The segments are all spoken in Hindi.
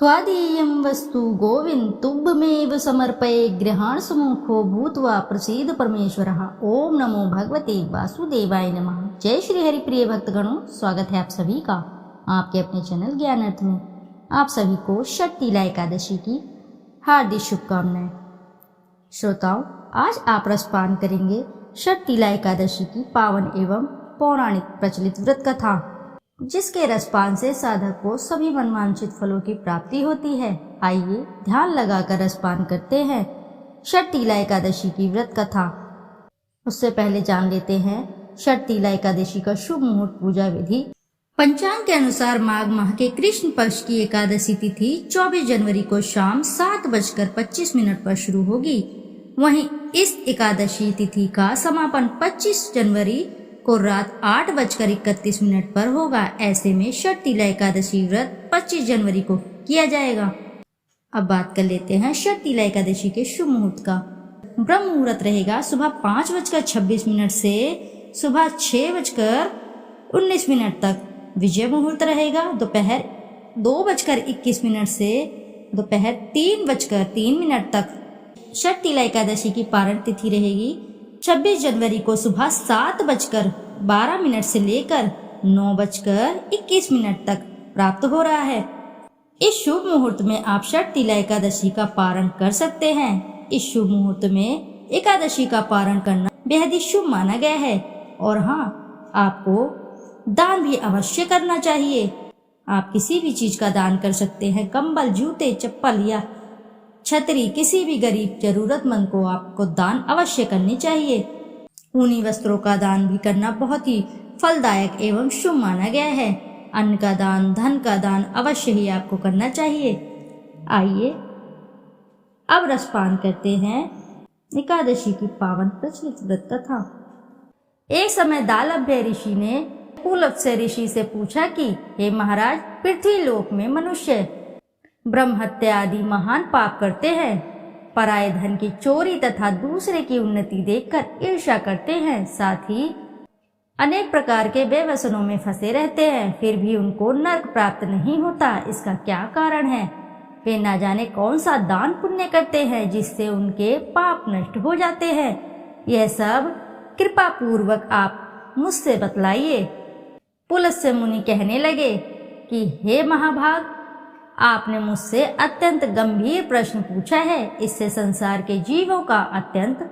त्वादीयं वस्तु गोविंद तुभ्यमेव समर्पये गृहाण सुमुखो भूत्वा प्रसीद परमेश्वरः। ओम नमो भगवते वासुदेवाय नमः। जय श्री हरि प्रिय भक्तगणों, स्वागत है आप सभी का आपके अपने चैनल ज्ञान अर्थ में। आप सभी को षटतिला एकादशी की हार्दिक शुभकामनाएं। श्रोताओं, आज आप रसपान करेंगे षटतिला एकादशी की पावन एवं पौराणिक प्रचलित व्रत कथा, जिसके रसपान से साधक को सभी मनवांछित फलों की प्राप्ति होती है। आइए ध्यान लगाकर रसपान करते हैं षटतिला एकादशी की व्रत कथा। उससे पहले जान लेते हैं षटतिला एकादशी का शुभ मुहूर्त पूजा विधि। पंचांग के अनुसार माघ माह के कृष्ण पक्ष की एकादशी तिथि 24 जनवरी को शाम 7:25 पर शुरू होगी। वहीं इस एकादशी तिथि का समापन 25 जनवरी को रात 8:31 पर होगा। ऐसे में षटतिला एकादशी व्रत 25 जनवरी को किया जाएगा। अब बात कर लेते हैं षटतिला एकादशी के शुभ मुहूर्त का। ब्रह्म मुहूर्त रहेगा सुबह 5:26 से सुबह 6:19 तक। विजय मुहूर्त रहेगा दोपहर 2:21 से दोपहर 3:03 तक। षटतिला एकादशी की पारण तिथि रहेगी 26 जनवरी को सुबह 7:12 से लेकर 9:21 तक प्राप्त हो रहा है। इस शुभ मुहूर्त में आप षटतिला एकादशी का पारण कर सकते हैं। इस शुभ मुहूर्त में एकादशी का पारण करना बेहद ही शुभ माना गया है। और हाँ, आपको दान भी अवश्य करना चाहिए। आप किसी भी चीज का दान कर सकते हैं। कंबल, जूते, चप्पल या छतरी किसी भी गरीब जरूरतमंद को आपको दान अवश्य करनी चाहिए। ऊनी वस्त्रों का दान भी करना बहुत ही फलदायक एवं शुभ माना गया है। अन्न का दान, धन का दान अवश्य ही आपको करना चाहिए। आइए अब रसपान करते हैं एकादशी की पावन प्रचलित व्रत कथा। एक समय दालभ्य ऋषि ने पुलत्स्य ऋषि से पूछा कि हे महाराज, पृथ्वी लोक में मनुष्य ब्रह्म हत्या आदि महान पाप करते हैं, पराये धन की चोरी तथा दूसरे की उन्नति देखकर ईर्ष्या करते हैं, साथ ही अनेक प्रकार के बेव्यसनों में फंसे रहते हैं, फिर भी उनको नरक प्राप्त नहीं होता। इसका क्या कारण है? वे ना जाने कौन सा दान पुण्य करते हैं जिससे उनके पाप नष्ट हो जाते हैं। यह सब कृपा पूर्वक आप मुझसे बतलाइए। पुलत्स्य मुनि कहने लगे कि हे महाभाग, आपने मुझसे अत्यंत गंभीर प्रश्न पूछा है। इससे संसार के जीवों का अत्यंत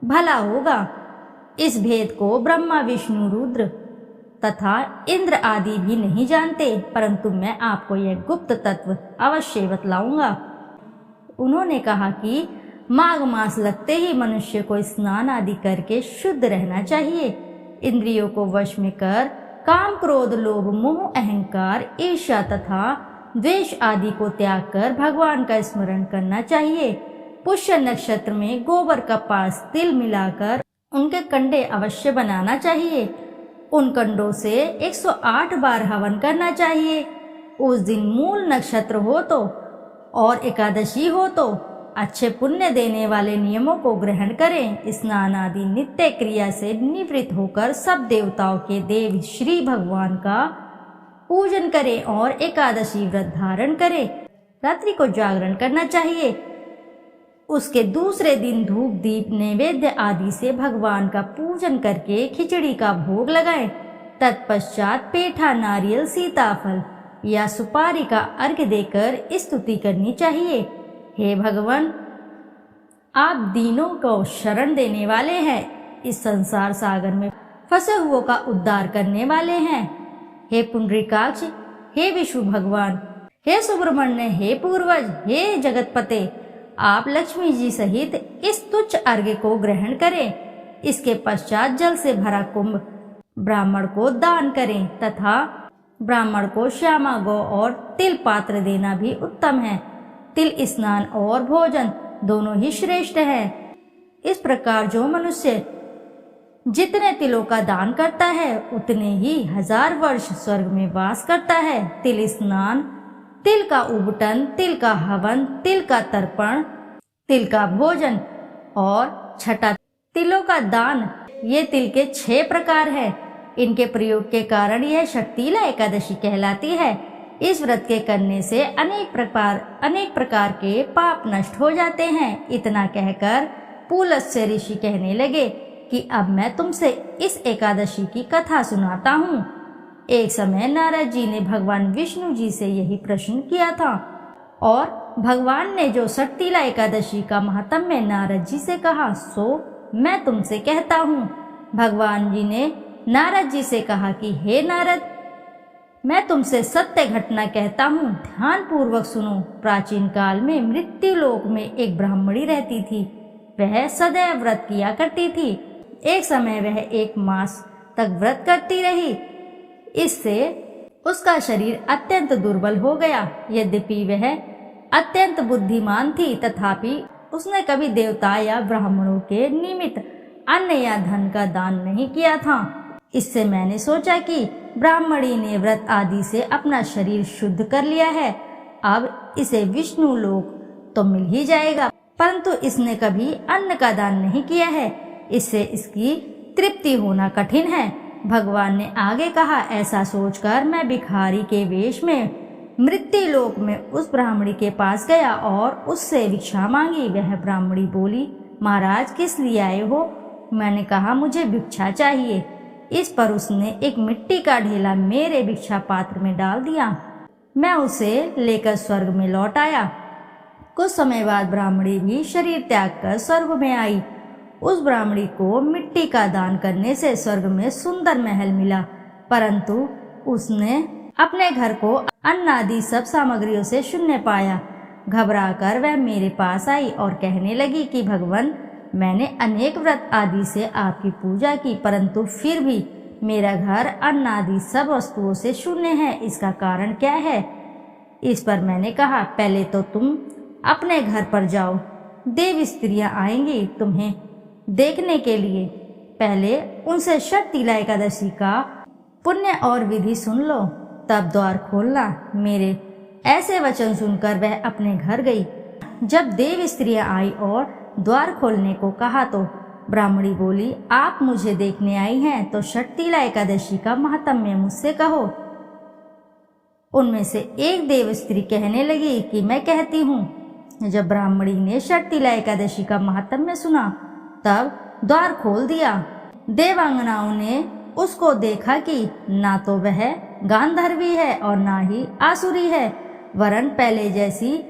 भला होगा। इस भेद को ब्रह्मा, विष्णु, रुद्र तथा इंद्र आदि भी नहीं जानते, परंतु मैं आपको यह गुप्त तत्व अवश्य बतलाऊंगा। उन्होंने कहा कि माघ मास लगते ही मनुष्य को स्नान आदि करके शुद्ध रहना चाहिए। इंद्रियों को वश में कर काम, क्रोध, लोभ, मोह, अहंकार, ईर्ष्या तथा द्वेष आदि को त्याग कर भगवान का स्मरण करना चाहिए। पुष्य नक्षत्र में गोबर, कपास, तिल मिलाकर उनके कंडे अवश्य बनाना चाहिए। उन कंडों से 108 बार हवन करना चाहिए। उस दिन मूल नक्षत्र हो तो और एकादशी हो तो अच्छे पुण्य देने वाले नियमों को ग्रहण करें। स्नान आदि नित्य क्रिया से निवृत्त होकर सब देवताओं के देव श्री भगवान का पूजन करें और एकादशी व्रत धारण करें। रात्रि को जागरण करना चाहिए। उसके दूसरे दिन धूप, दीप, नैवेद्य आदि से भगवान का पूजन करके खिचड़ी का भोग लगाएं। तत्पश्चात पेठा, नारियल, सीताफल या सुपारी का अर्घ्य देकर स्तुति करनी चाहिए। हे भगवान, आप दीनों को शरण देने वाले हैं। इस संसार सागर में फंसे हुओं का उद्धार करने वाले हैं। हे पुंडरीकाक्ष, हे विष्णु भगवान, हे सुब्रमण्य, हे पूर्वज, हे जगतपते, आप लक्ष्मी जी सहित इस तुच्छ अर्घ्य को ग्रहण करें। इसके पश्चात जल से भरा कुंभ ब्राह्मण को दान करें तथा ब्राह्मण को श्यामा गौ और तिल पात्र देना भी उत्तम है। तिल स्नान और भोजन दोनों ही श्रेष्ठ है। इस प्रकार जो मनुष्य जितने तिलों का दान करता है उतने ही 1000 वर्ष स्वर्ग में वास करता है। तिल स्नान, तिल का उबटन, तिल का हवन, तिल का तर्पण, तिल का भोजन और छठा तिलों का दान, ये तिल के 6 प्रकार है। इनके प्रयोग के कारण यह षटतिला एकादशी कहलाती है। इस व्रत के करने से अनेक प्रकार के पाप नष्ट हो जाते हैं। इतना कहकर पुलस्त्य ऋषि कहने लगे कि अब मैं तुमसे इस एकादशी की कथा सुनाता हूँ। एक समय नारद जी ने भगवान विष्णु जी से यही प्रश्न किया था और भगवान ने जो षटतिला एकादशी का महात्म्य नारद जी से कहा सो मैं तुमसे कहता हूँ। भगवान जी ने नारद जी से कहा कि हे नारद, मैं तुमसे सत्य घटना कहता हूँ, ध्यान पूर्वक सुनो। प्राचीन काल में मृत्यु लोक में एक ब्राह्मणी रहती थी। वह सदैव व्रत किया करती थी। एक समय वह 1 मास तक व्रत करती रही। इससे उसका शरीर अत्यंत दुर्बल हो गया। यद्यपि वह अत्यंत बुद्धिमान थी, तथापि उसने कभी देवता या ब्राह्मणों के निमित्त अन्न या धन का दान नहीं किया था। इससे मैंने सोचा कि ब्राह्मणी ने व्रत आदि से अपना शरीर शुद्ध कर लिया है, अब इसे विष्णु लोक तो मिल ही जाएगा, परंतु इसने कभी अन्न का दान नहीं किया है, इससे इसकी तृप्ति होना कठिन है। भगवान ने आगे कहा, ऐसा सोचकर मैं भिखारी के वेश में मृत्यु लोक में उस ब्राह्मणी के पास गया और उससे भिक्षा मांगी। वह ब्राह्मणी बोली, महाराज किस लिए आए हो? मैंने कहा, मुझे भिक्षा चाहिए। इस पर उसने एक मिट्टी का ढेला मेरे भिक्षा पात्र में डाल दिया। मैं उसे लेकर स्वर्ग में लौट आया। कुछ समय बाद ब्राह्मणी भी शरीर त्याग कर स्वर्ग में आई। उस ब्राह्मणी को मिट्टी का दान करने से स्वर्ग में सुंदर महल मिला, परंतु उसने अपने घर को अन्न आदि सब सामग्रियों से शून्य पाया। घबराकर वह मेरे पास आई और कहने लगी कि भगवान, मैंने अनेक व्रत आदि से आपकी पूजा की, परंतु फिर भी मेरा घर अन्न आदि सब वस्तुओं से शून्य है। इसका कारण क्या है? इस पर मैंने कहा, पहले तो तुम अपने घर पर जाओ, देव स्त्रियां आएंगी तुम्हें देखने के लिए। पहले उनसे षटतिला एकादशी का पुण्य और विधि सुन लो, तब द्वार खोलना। मेरे ऐसे वचन सुनकर वह अपने घर गई। जब देव स्त्रियां आई और द्वार खोलने को कहा तो ब्राह्मणी बोली, आप मुझे देखने आई हैं तो षटतिला एकादशी का महात्म्य मुझसे कहो। उनमें से एक देव स्त्री कहने लगी कि मैं कहती हूँ। जब ब्राह्मणी ने षटतिला एकादशी का महात्म्य सुना तब द्वार खोल दिया। देवांगनाओं ने उसको देखा कि ना तो वह गांधर्वी है और ना ही आसुरी है, वरन पहले जैसी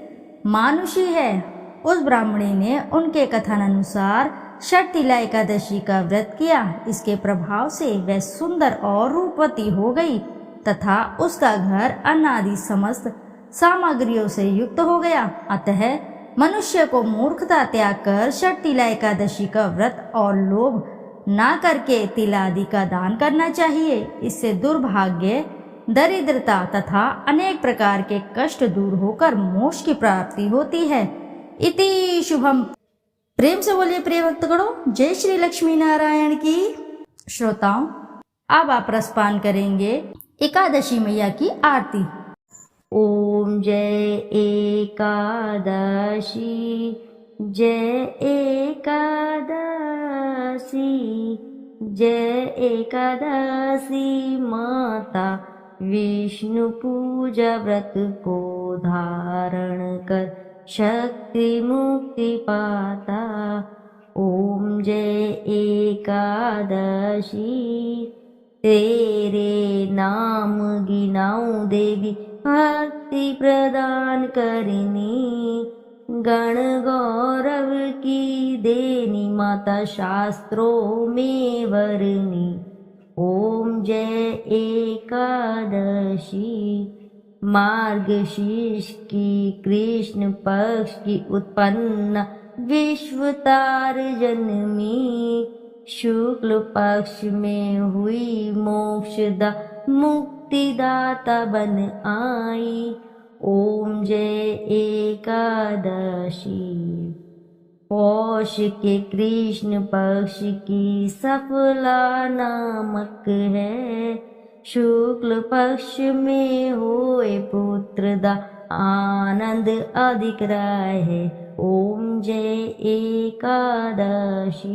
मानुषी है। उस ब्राह्मणी ने उनके कथन अनुसार षटतिला एकादशी का व्रत किया। इसके प्रभाव से वह सुंदर और रूपवती हो गई तथा उसका घर अन्न आदि समस्त सामग्रियों से युक्त हो गया। अतः मनुष्य को मूर्खता त्याग कर षटतिला एकादशी का व्रत और लोभ ना करके तिलादि का दान करना चाहिए। इससे दुर्भाग्य, दरिद्रता तथा अनेक प्रकार के कष्ट दूर होकर मोक्ष की प्राप्ति होती है। इति शुभम। प्रेम से बोलिए प्रिय भक्तगणों, जय श्री लक्ष्मी नारायण की। श्रोताओं, अब आप रसपान करेंगे एकादशी मैया की आरती। ओम जय एकादशी, जय एकादशी, जय एकादशी माता विष्णु पूजा व्रत को धारण कर शक्ति मुक्ति पाता। ओम जय एकादशी, तेरे नाम गिनाऊं देवी भक्ति प्रदान करनी। गण गौरव की देनी माता शास्त्रों में वरनी। ओम जय एकादशी, मार्गशीर्ष की कृष्ण पक्ष की उत्पन्न विश्वतार जन्मी। शुक्ल पक्ष में हुई मोक्षदा मुक्तिदाता बन आई। ओम जय एकादशी, पौष के कृष्ण पक्ष की सफला नामक है। शुक्ल पक्ष में होए पुत्रदा आनंद अधिक है। ओम जय एकादशी,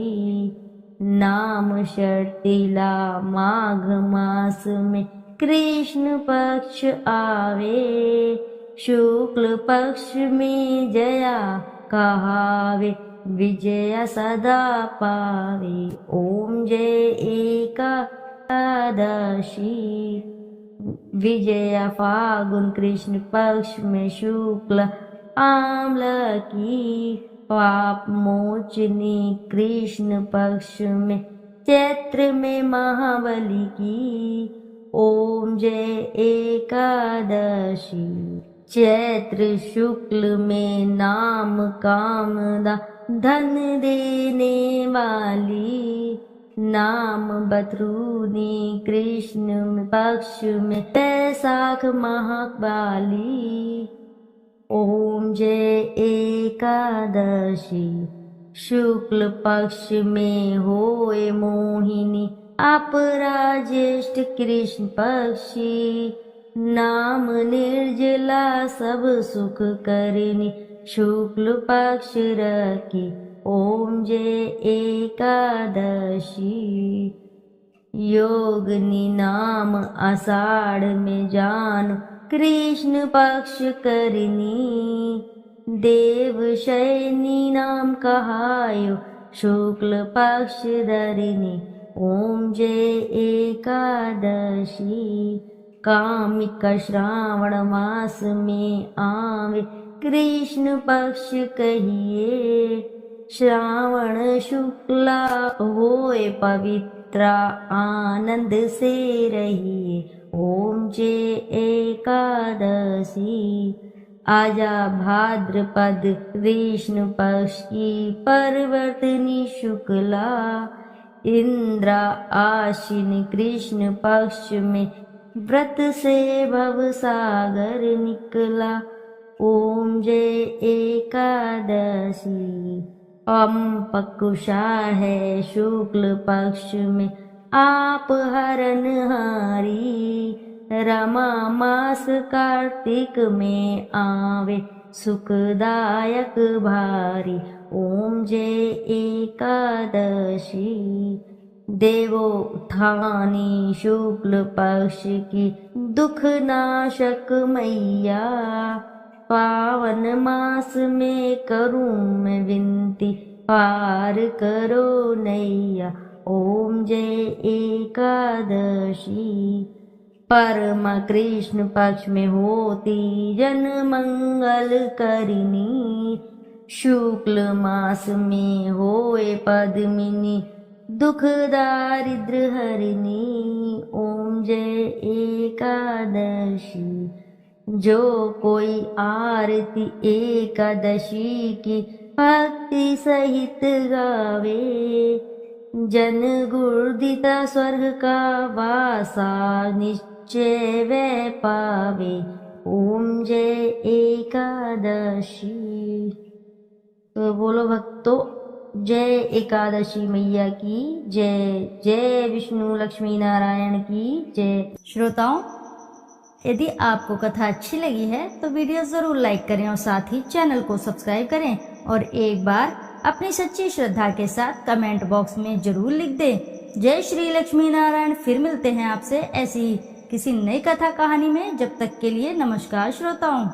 नाम षटतिला माघ मास में कृष्ण पक्ष आवे, शुक्ल पक्ष में जया कहावे, विजया सदा पावे। ओम जय एकादशी। विजया फागुन कृष्ण पक्ष में शुक्ल आम्ल की, पाप मोचनी कृष्ण पक्ष में चैत्र में महाबली की। ओम जय एकादशी। चैत्र शुक्ल में नाम कामदा धन देने वाली, नाम बतरूनी कृष्ण पक्ष में बैसाख महाकाली। ओम जय एकादशी। शुक्ल पक्ष में होए मोहिनी, अपराज्येष्ठ कृष्ण पक्षी, नाम निर्जला सब सुख करनी, शुक्ल पक्ष रखी। ओम जय एकादशी। योगनी नाम आषाढ़ में जान, कृष्ण पक्ष करनी, देव शयनी नाम कहायो, शुक्ल पक्ष धरनी। ओम जय एकादशी। कामिका श्रावण मास में आवे, कृष्ण पक्ष कहिए, श्रावण शुक्ला होए पवित्रा, आनंद से रहिए। ओम जय एकादशी। आजा भाद्रपद कृष्ण पक्ष की परवर्तनी शुक्ला, इंद्रा आश्विन कृष्ण पक्ष में व्रत से भव सागर निकला। ओम जय एकादशी। पकुशा है शुक्ल पक्ष में आप हरनहारी, रमा मास कार्तिक में आवे, सुखदायक भारी। ओम जय एकादशी। देवोत्थानी शुक्ल पक्ष की दुख नाशक मैया, पावन मास में करूं मैं विनती, पार करो नैया। ओम जय एकादशी। परमा कृष्ण पक्ष में होती जन मंगल करिनी, शुक्ल मास में होए पद्मिनी, दुख दारिद्र हरिनी। ओम जय एकादशी। जो कोई आरती एकादशी की भक्ति सहित गावे, जन गुर्दिता स्वर्ग का वासा निश्चय वह पावे। ओम जय एकादशी। तो बोलो भक्तों, जय एकादशी मैया की जय। जय विष्णु लक्ष्मी नारायण की जय। श्रोताओं, यदि आपको कथा अच्छी लगी है तो वीडियो जरूर लाइक करें और साथ ही चैनल को सब्सक्राइब करें, और एक बार अपनी सच्ची श्रद्धा के साथ कमेंट बॉक्स में जरूर लिख दें। जय श्री लक्ष्मी नारायण। फिर मिलते हैं आपसे ऐसी किसी नई कथा कहानी में। जब तक के लिए नमस्कार श्रोताओं।